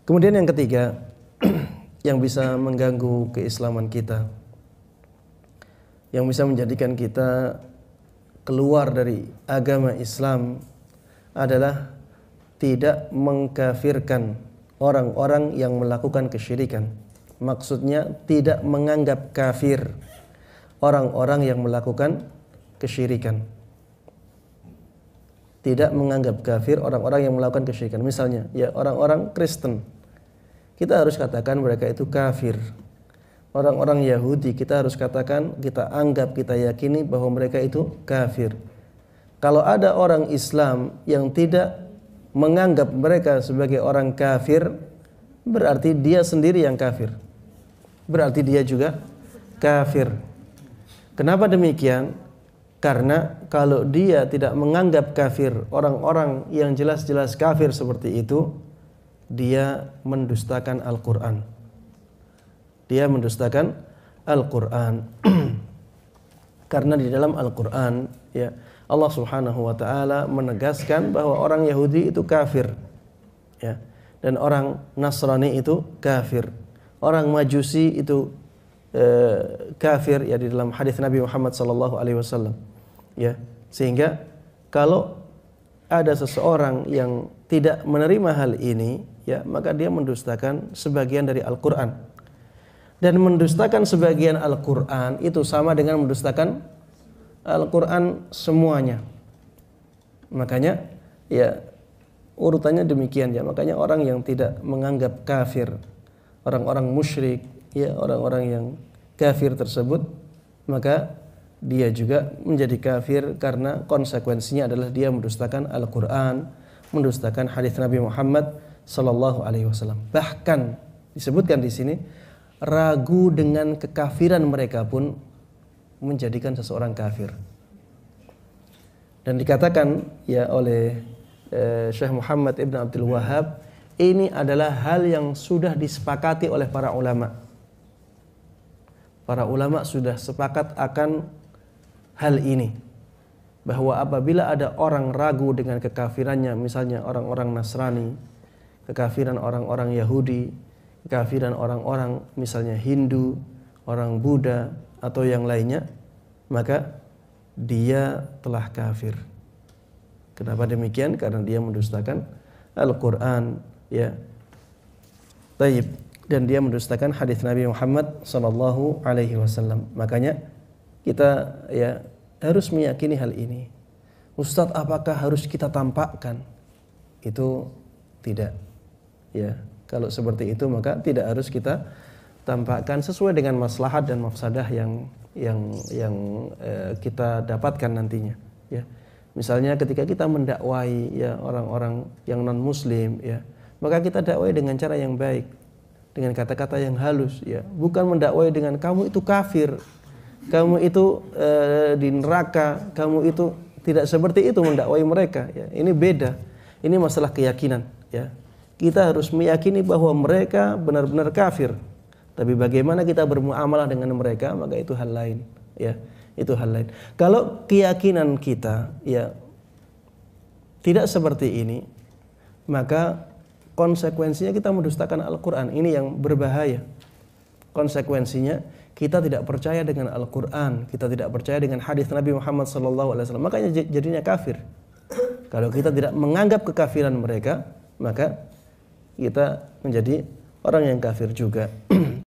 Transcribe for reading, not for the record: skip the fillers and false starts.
Kemudian yang ketiga yang bisa mengganggu keislaman kita, yang bisa menjadikan kita keluar dari agama Islam adalah tidak mengkafirkan orang-orang yang melakukan kesyirikan. Maksudnya tidak menganggap kafir orang-orang yang melakukan kesyirikan. Tidak menganggap kafir orang-orang yang melakukan kesyirikan. Misalnya, ya orang-orang Kristen, kita harus katakan mereka itu kafir. Orang-orang Yahudi kita harus katakan, kita anggap, kita yakini bahwa mereka itu kafir. Kalau ada orang Islam yang tidak menganggap mereka sebagai orang kafir, berarti dia sendiri yang kafir. Berarti dia juga kafir. Kenapa demikian? Karena kalau dia tidak menganggap kafir orang-orang yang jelas-jelas kafir seperti itu, dia mendustakan Al-Quran. Dia mendustakan Al-Quran. Karena di dalam Al-Quran, ya, Allah Subhanahu wa taala menegaskan bahwa orang Yahudi itu kafir, ya, dan orang Nasrani itu kafir. Orang Majusi itu kafir, ya, di dalam hadis Nabi Muhammad SAW. Ya, sehingga kalau ada seseorang yang tidak menerima hal ini, ya, maka dia mendustakan sebagian dari Al-Quran. Dan mendustakan sebagian Al-Quran itu sama dengan mendustakan Al-Quran semuanya. Makanya, ya, urutannya demikian, ya. Makanya orang yang tidak menganggap kafir orang-orang musyrik, ya, orang-orang yang kafir tersebut, maka dia juga menjadi kafir karena konsekuensinya adalah dia mendustakan Al-Quran, mendustakan hadis Nabi Muhammad sallallahu alaihi wasallam. Bahkan disebutkan di sini, ragu dengan kekafiran mereka pun menjadikan seseorang kafir. Dan dikatakan, ya, oleh Syekh Muhammad Ibn Abdul Wahhab, ini adalah hal yang sudah disepakati oleh para ulama. Para ulama sudah sepakat akan hal ini, bahwa apabila ada orang ragu dengan kekafirannya, misalnya orang-orang Nasrani, kekafiran orang-orang Yahudi, kekafiran orang-orang misalnya Hindu, orang Buddha atau yang lainnya, maka dia telah kafir. Kenapa demikian? Karena dia mendustakan Al-Quran, ya. Taib. Dan dia mendustakan hadis Nabi Muhammad sallallahu alaihi wasallam. Makanya kita, ya, harus meyakini hal ini. Ustadz, apakah harus kita tampakkan? Itu tidak. Ya, kalau seperti itu maka tidak harus kita tampakkan, sesuai dengan maslahat dan mafsadah yang kita dapatkan nantinya. Ya, misalnya ketika kita mendakwai, ya, orang-orang yang non Muslim, ya, maka kita dakwai dengan cara yang baik, dengan kata-kata yang halus, ya, bukan mendakwai dengan kamu itu kafir, kamu itu di neraka, kamu itu tidak seperti itu mendakwai mereka, ya. Ini beda. Ini masalah keyakinan, ya. Kita harus meyakini bahwa mereka benar-benar kafir. Tapi bagaimana kita bermuamalah dengan mereka, maka itu hal lain, ya. Itu hal lain. Kalau keyakinan kita, ya, tidak seperti ini, maka konsekuensinya kita mendustakan Al-Quran. Ini yang berbahaya. Konsekuensinya kita tidak percaya dengan Al-Quran, kita tidak percaya dengan hadis Nabi Muhammad SAW. Makanya jadinya kafir. Kalau kita tidak menganggap kekafiran mereka, maka kita menjadi orang yang kafir juga.